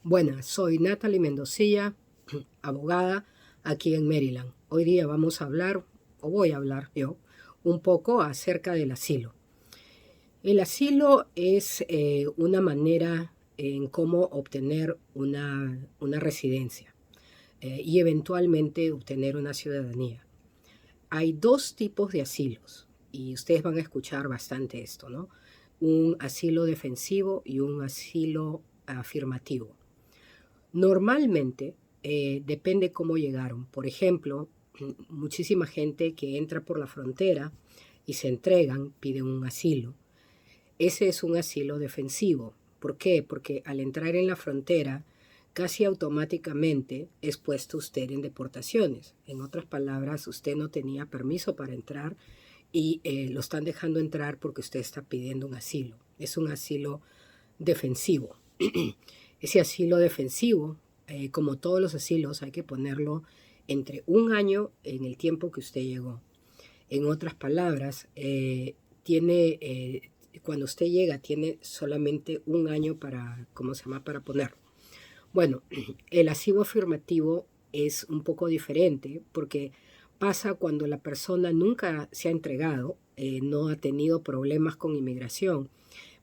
Buenas, soy Natalie Mendocilla, abogada aquí en Maryland. Hoy día vamos a hablar, o voy a hablar yo, un poco acerca del asilo. El asilo es una manera en cómo obtener una residencia y eventualmente obtener una ciudadanía. Hay dos tipos de asilos y ustedes van a escuchar bastante esto, ¿no? Un asilo defensivo y un asilo afirmativo. Normalmente depende cómo llegaron. Por ejemplo, muchísima gente que entra por la frontera y se entregan piden un asilo. Ese es un asilo defensivo. ¿Por qué? Porque al entrar en la frontera, casi automáticamente es puesto usted en deportaciones. En otras palabras, usted no tenía permiso para entrar y lo están dejando entrar porque usted está pidiendo un asilo. Es un asilo defensivo. Ese asilo defensivo, como todos los asilos, hay que ponerlo entre un año en el tiempo que usted llegó. En otras palabras, cuando usted llega, tiene solamente un año para, ¿cómo se llama?, para ponerlo. Bueno, el asilo afirmativo es un poco diferente porque pasa cuando la persona nunca se ha entregado, no ha tenido problemas con inmigración,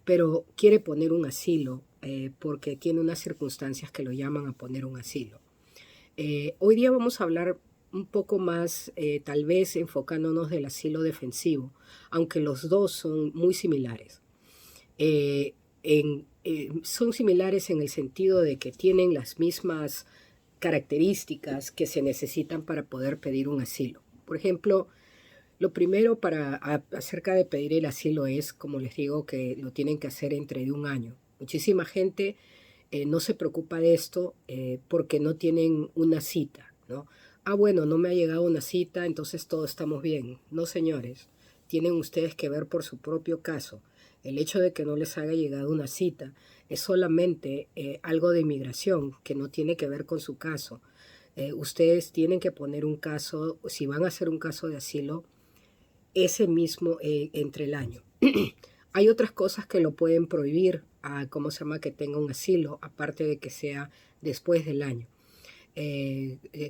pero quiere poner un asilo porque tiene unas circunstancias que lo llaman a poner un asilo. Hoy día vamos a hablar un poco más, tal vez enfocándonos del asilo defensivo, aunque los dos son muy similares. Son similares en el sentido de que tienen las mismas características que se necesitan para poder pedir un asilo. Por ejemplo, lo primero acerca de pedir el asilo es, como les digo, que lo tienen que hacer entre de un año. Muchísima gente no se preocupa de esto porque no tienen una cita, ¿no? Ah, bueno, no me ha llegado una cita, entonces todos estamos bien. No, señores, tienen ustedes que ver por su propio caso. El hecho de que no les haya llegado una cita es solamente algo de inmigración que no tiene que ver con su caso. Ustedes tienen que poner un caso, si van a hacer un caso de asilo, ese mismo entre el año. Hay otras cosas que lo pueden prohibir, ¿cómo se llama?, que tenga un asilo, aparte de que sea después del año.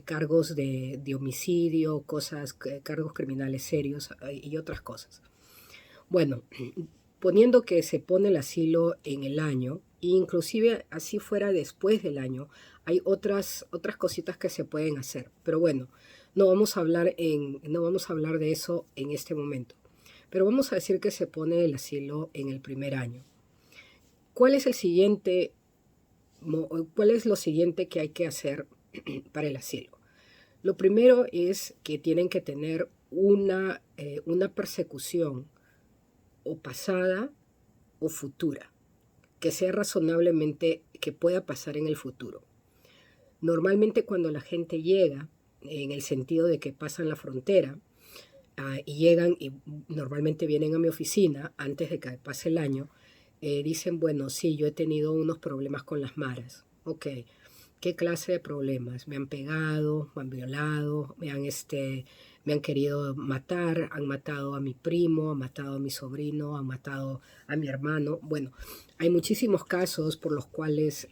Cargos de homicidio, cargos criminales serios y otras cosas. Bueno, poniendo que se pone el asilo en el año, inclusive así fuera después del año, hay otras cositas que se pueden hacer. Pero bueno, no vamos a hablar de eso en este momento. Pero vamos a decir que se pone el asilo en el primer año. ¿Cuál es cuál es lo siguiente que hay que hacer para el asilo? Lo primero es que tienen que tener una persecución o pasada o futura, que sea razonablemente, que pueda pasar en el futuro. Normalmente cuando la gente llega, en el sentido de que pasan la frontera, y llegan y normalmente vienen a mi oficina antes de que pase el año, dicen, bueno, sí, yo he tenido unos problemas con las maras. Ok, ¿qué clase de problemas? Me han pegado, me han violado, me han querido matar, han matado a mi primo, han matado a mi sobrino, han matado a mi hermano. Bueno, hay muchísimos casos por los cuales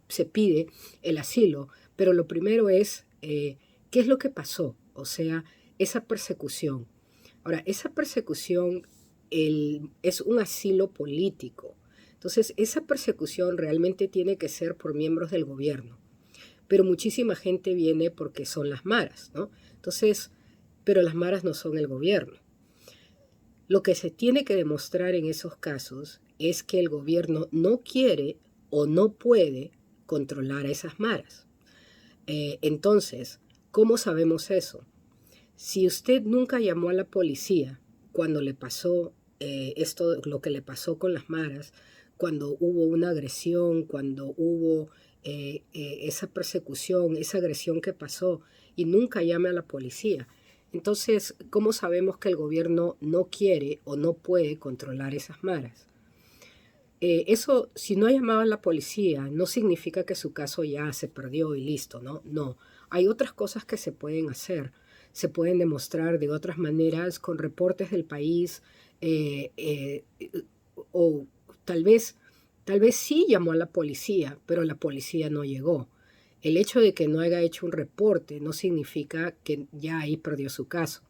se pide el asilo, pero lo primero es qué es lo que pasó, o sea, esa persecución. Ahora, esa persecución es un asilo político. Entonces, esa persecución realmente tiene que ser por miembros del gobierno. Pero muchísima gente viene porque son las maras, ¿no? Entonces, pero las maras no son el gobierno. Lo que se tiene que demostrar en esos casos es que el gobierno no quiere o no puede controlar a esas maras. Entonces, ¿cómo sabemos eso? Si usted nunca llamó a la policía cuando le pasó lo que le pasó con las maras, cuando hubo una agresión, cuando hubo esa persecución, esa agresión que pasó, y nunca llame a la policía, entonces, ¿cómo sabemos que el gobierno no quiere o no puede controlar esas maras? Eso, si no ha llamado a la policía, no significa que su caso ya se perdió y listo, ¿no? No, hay otras cosas que se pueden hacer, se pueden demostrar de otras maneras con reportes del país, o tal vez Tal vez sí llamó a la policía, pero la policía no llegó. El hecho de que no haya hecho un reporte no significa que ya ahí perdió su caso.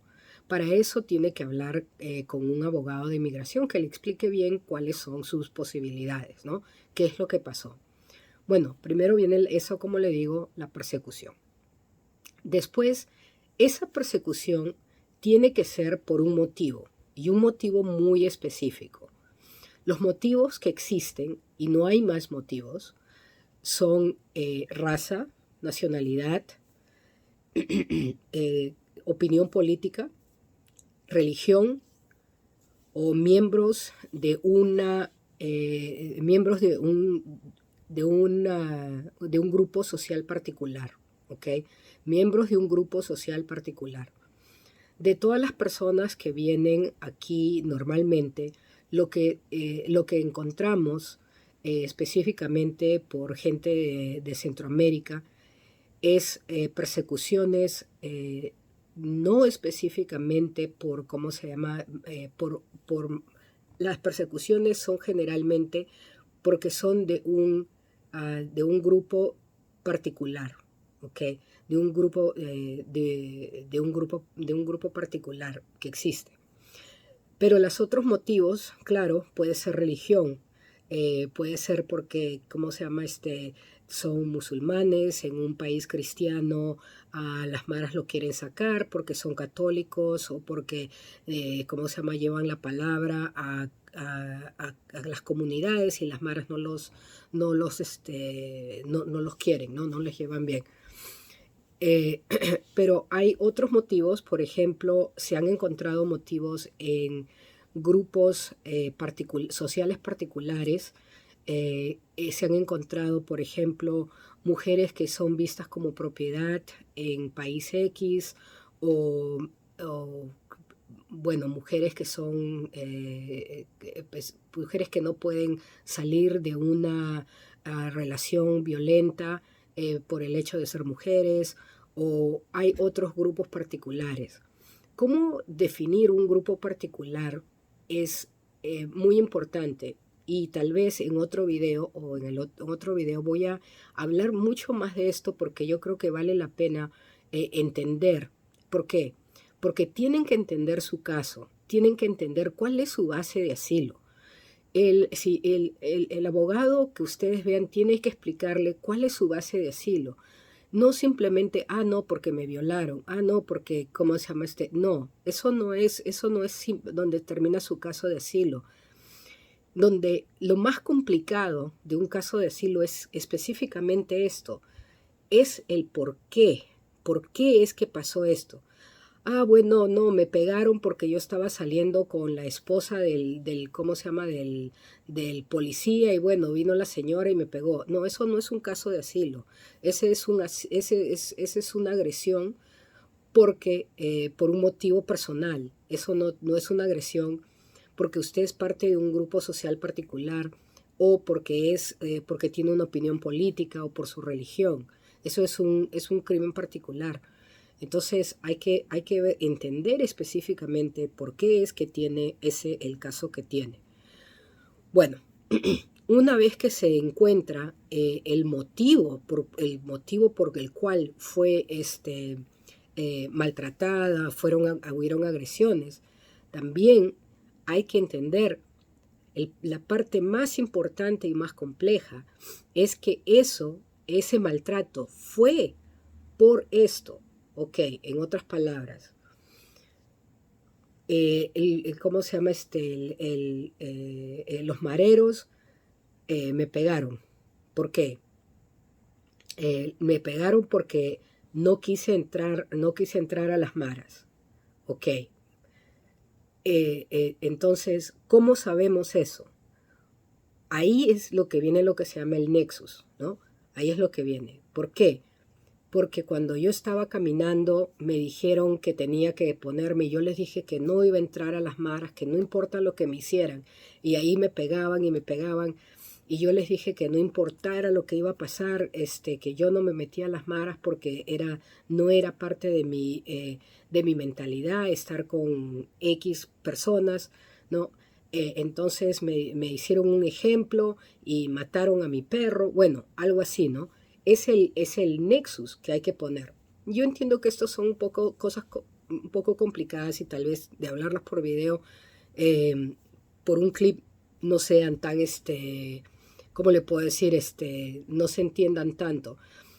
Para eso tiene que hablar con un abogado de inmigración que le explique bien cuáles son sus posibilidades, ¿no? ¿Qué es lo que pasó? Bueno, primero viene eso, como le digo, la persecución. Después, esa persecución tiene que ser por un motivo, y un motivo muy específico. Los motivos que existen, y no hay más motivos, son raza, nacionalidad, eh, opinión política, religión o miembros de un grupo social particular, ¿ok? Miembros de un grupo social particular. De todas las personas que vienen aquí normalmente, lo que encontramos específicamente por gente de Centroamérica es persecuciones no específicamente por, ¿cómo se llama? Las persecuciones son generalmente porque son de un grupo particular, ¿ok? De un grupo particular que existe. Pero los otros motivos, claro, puede ser religión, puede ser porque, ¿cómo se llama? Son musulmanes en un país cristiano, a las maras lo quieren sacar porque son católicos o porque, ¿cómo se llama? Llevan la palabra a las comunidades y las maras no los quieren, ¿no? No les llevan bien. Eh, pero hay otros motivos, por ejemplo, se han encontrado motivos en grupos sociales particulares. Se han encontrado, por ejemplo, mujeres que son vistas como propiedad en país X o, o, bueno, mujeres que son, pues, mujeres que no pueden salir de una relación violenta por el hecho de ser mujeres, o hay otros grupos particulares. ¿Cómo definir un grupo particular? Es muy importante, y tal vez en otro video o en otro video voy a hablar mucho más de esto porque yo creo que vale la pena entender. ¿Por qué? Porque tienen que entender su caso, tienen que entender cuál es su base de asilo. El abogado que ustedes vean tiene que explicarle cuál es su base de asilo. No simplemente, no, porque me violaron, no, porque, ¿cómo se llama No, eso no es donde termina su caso de asilo. Donde lo más complicado de un caso de asilo es específicamente esto, es el por qué es que pasó esto. Bueno, no, me pegaron porque yo estaba saliendo con la esposa ¿cómo se llama? Del policía y bueno, vino la señora y me pegó. No, eso no es un caso de asilo. Ese es una agresión por un motivo personal. Eso no es una agresión porque usted es parte de un grupo social particular o porque tiene una opinión política o por su religión. Eso es un crimen particular. Entonces hay que entender específicamente por qué es que tiene el caso que tiene. Bueno, una vez que se encuentra el motivo por el cual fue maltratada, hubieron agresiones, también hay que entender la parte más importante y más compleja es que ese maltrato fue por esto. Ok, en otras palabras, ¿cómo se llama los mareros me pegaron. ¿Por qué? Me pegaron porque no quise entrar a las maras. Ok. Entonces, ¿cómo sabemos eso? Ahí es lo que viene lo que se llama el nexus, ¿no? Ahí es lo que viene. ¿Por qué? Porque cuando yo estaba caminando me dijeron que tenía que ponerme y yo les dije que no iba a entrar a las maras, que no importa lo que me hicieran. Y ahí me pegaban y me pegaban. Y yo les dije que no importara lo que iba a pasar, que yo no me metía a las maras porque no era parte de mi mentalidad estar con X personas, ¿no? entonces me hicieron un ejemplo y mataron a mi perro, bueno, algo así, ¿no? Es el nexus que hay que poner. Yo entiendo que estos son un poco cosas un poco complicadas y tal vez de hablarlas por video, eh, por un clip, no sean tan, ¿cómo le puedo decir? No se entiendan tanto.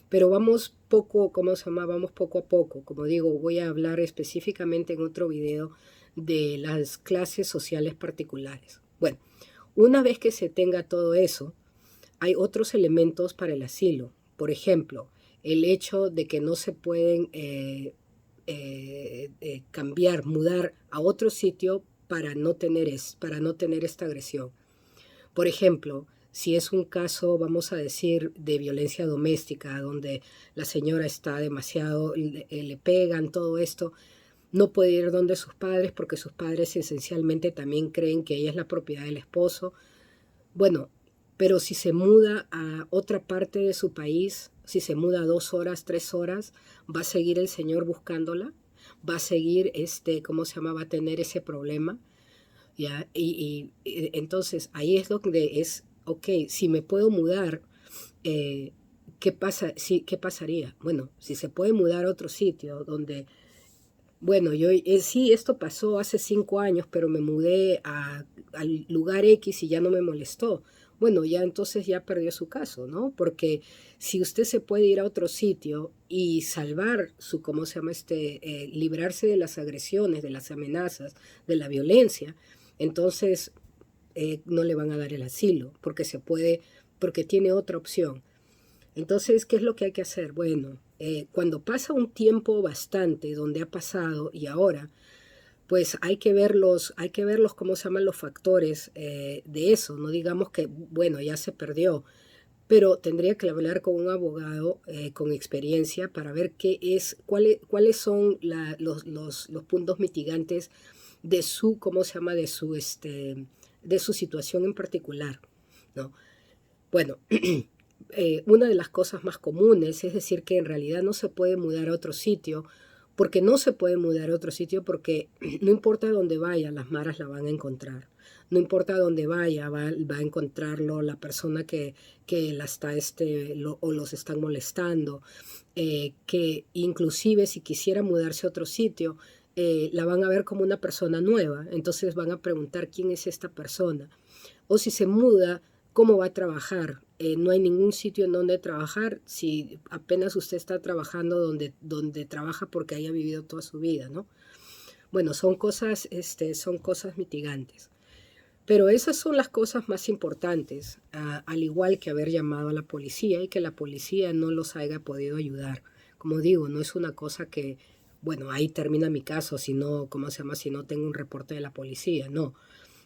Pero vamos poco, ¿cómo se llama? Vamos poco a poco. Como digo, voy a hablar específicamente en otro video de las clases sociales particulares. Bueno, una vez que se tenga todo eso, hay otros elementos para el asilo. Por ejemplo, el hecho de que no se pueden cambiar, mudar a otro sitio para no tener esta agresión. Por ejemplo, si es un caso, vamos a decir, de violencia doméstica, donde la señora está demasiado, le pegan, todo esto, no puede ir donde sus padres porque sus padres esencialmente también creen que ella es la propiedad del esposo. Bueno, pero si se muda a otra parte de su país, si se muda 2 horas, 3 horas, va a seguir el señor buscándola, va a seguir, ¿cómo se llama? Va a tener ese problema, ¿ya? Entonces ahí es donde es, ok, si me puedo mudar, ¿qué pasa? Sí, ¿qué pasaría? Bueno, si se puede mudar a otro sitio donde bueno, sí, esto pasó hace 5 años, pero me mudé al lugar X y ya no me molestó. Bueno, ya entonces ya perdió su caso, ¿no? Porque si usted se puede ir a otro sitio y salvar su, ¿cómo se llama? Librarse de las agresiones, de las amenazas, de la violencia, entonces no le van a dar el asilo, porque se puede, porque tiene otra opción. Entonces, ¿qué es lo que hay que hacer? Bueno, cuando pasa un tiempo bastante donde ha pasado y ahora, pues hay que verlos, ¿cómo se llaman los factores de eso? No digamos que, bueno, ya se perdió, pero tendría que hablar con un abogado con experiencia para ver cuáles son los puntos mitigantes de su, ¿cómo se llama? De su situación en particular, ¿no? Bueno, una de las cosas más comunes es decir que en realidad no se puede mudar a otro sitio, porque no se puede mudar a otro sitio porque no importa dónde vaya, las maras la van a encontrar. No importa dónde vaya, va a encontrarlo la persona que la está, o los están molestando, que inclusive si quisiera mudarse a otro sitio, la van a ver como una persona nueva, entonces van a preguntar quién es esta persona. O si se muda, ¿cómo va a trabajar? No hay ningún sitio en donde trabajar si apenas usted está trabajando donde trabaja porque haya vivido toda su vida, ¿no? Bueno, son cosas mitigantes. Pero esas son las cosas más importantes, al igual que haber llamado a la policía y que la policía no los haya podido ayudar. Como digo, no es una cosa que, bueno, ahí termina mi caso, si no, ¿cómo se llama? Si no tengo un reporte de la policía, no,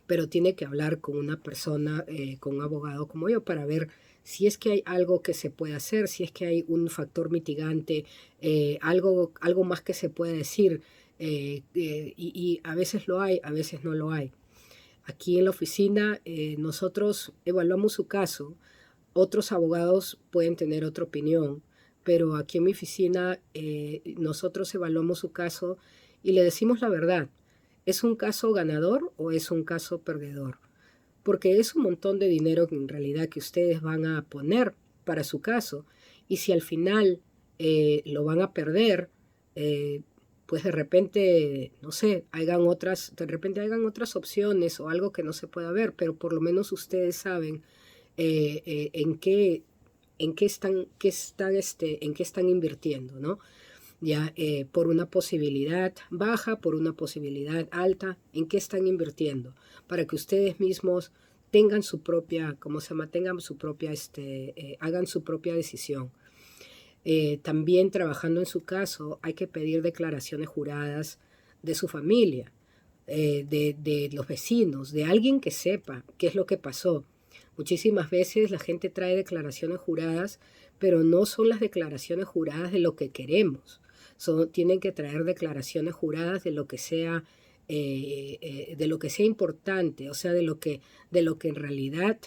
pero tiene que hablar con una persona, con un abogado como yo, para ver si es que hay algo que se puede hacer, si es que hay un factor mitigante, algo más que se puede decir, y a veces lo hay, a veces no lo hay. Aquí en la oficina nosotros evaluamos su caso, otros abogados pueden tener otra opinión, pero aquí en mi oficina nosotros evaluamos su caso y le decimos la verdad. ¿Es un caso ganador o es un caso perdedor? Porque es un montón de dinero que en realidad que ustedes van a poner para su caso. Y si al final lo van a perder, eh, pues no sé, de repente hagan otras opciones o algo que no se pueda ver, pero por lo menos ustedes saben en qué están invirtiendo, ¿no? Ya por una posibilidad baja, por una posibilidad alta, en qué están invirtiendo, para que ustedes mismos tengan su propia, ¿cómo se llama? Tengan su propia, hagan su propia decisión. También trabajando en su caso, hay que pedir declaraciones juradas de su familia, de los vecinos, de alguien que sepa qué es lo que pasó. Muchísimas veces la gente trae declaraciones juradas, pero no son las declaraciones juradas de lo que queremos. Tienen que traer declaraciones juradas de lo que sea importante, o sea, de lo que en realidad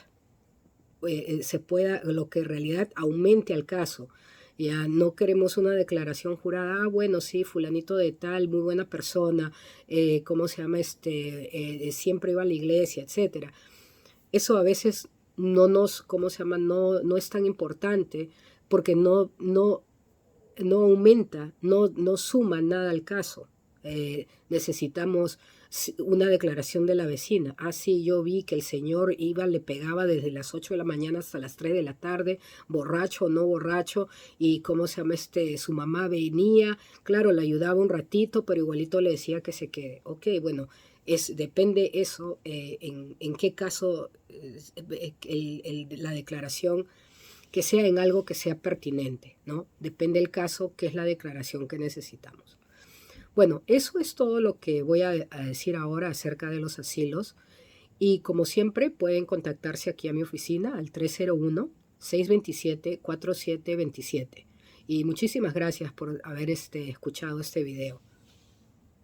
lo que en realidad aumente al caso. Ya no queremos una declaración jurada, bueno, sí, fulanito de tal, muy buena persona, ¿cómo se llama? Siempre iba a la iglesia, etcétera. Eso a veces no nos, ¿cómo se llama? No es tan importante porque no aumenta, no suma nada al caso. Necesitamos una declaración de la vecina. Ah, sí, yo vi que el señor iba, le pegaba desde las 8 de la mañana hasta las 3 de la tarde, borracho o no borracho, y cómo se llama su mamá venía, claro, le ayudaba un ratito, pero igualito le decía que se quede. Ok, bueno, depende eso, en qué caso la declaración que sea en algo que sea pertinente, ¿no? Depende del caso, qué es la declaración que necesitamos. Bueno, eso es todo lo que voy a decir ahora acerca de los asilos. Y como siempre, pueden contactarse aquí a mi oficina al 301-627-4727. Y muchísimas gracias por haber escuchado este video.